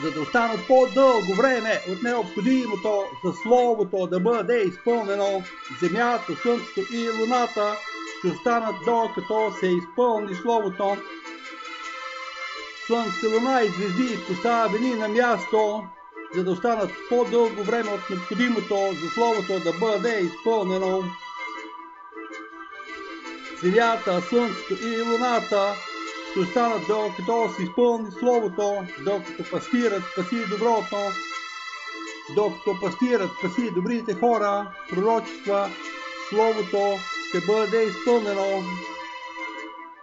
за да останат по-дълго време от необходимото за Словото да бъде изпълнено. Земята, Слънцето и Луната ще останат докато се изпълни Словото. Слънце, Луна и звезди поставени на място, за да останат по-дълго време от необходимото за Словото да бъде изпълнено. Земята, Слънцето и Луната ще останат докато се изпълни Словото, докато пастират спаси доброто, докато пастират спаси добрите хора, пророчества, Словото ще бъде изпълнено.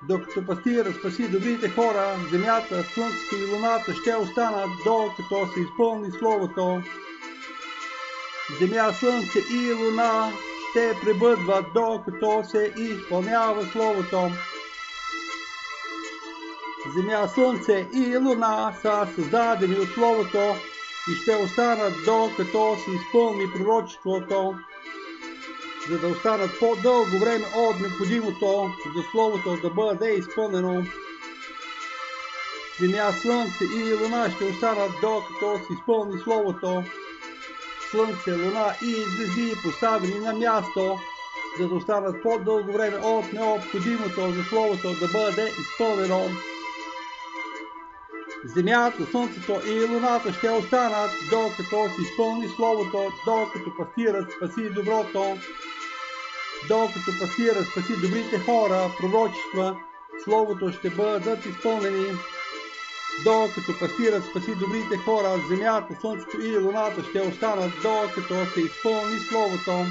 Докато пастират спаси добрите хора, земята, Слънцето и Луната ще останат докато се изпълни Словото. Земя, Слънце и Луна ще пребъдват докато се изпълнява Словото. Земя, Слънце и Луна са създадени от Словото и ще останат докато се изпълни пророчеството, за да останат по-дълго време от необходимото за Словото да бъде изпълнено. Земя, Слънце и Луна ще останат докато се изпълни Словото. Слънце, Луна и звезди поставени на място, за да останат по-дълго време от необходимото за Словото да бъде изпълнено. Земята, Слънцето и Луната ще останат докато се изпълни Словото, докато пастират спаси доброто, докато пастират спаси добрите хора, пророчества, Словото ще бъдат изпълнени. Докато пастират спаси добрите хора, земята, Слънцето и Луната ще останат докато се изпълни Словото.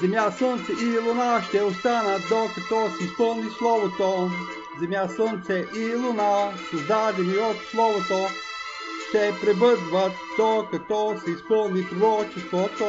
Земя, Слънце и Луна ще останат докато се изпълни Словото. Земя, Слънце и Луна, създадени от Словото, ще пребъдват докато се изпълни пророчеството.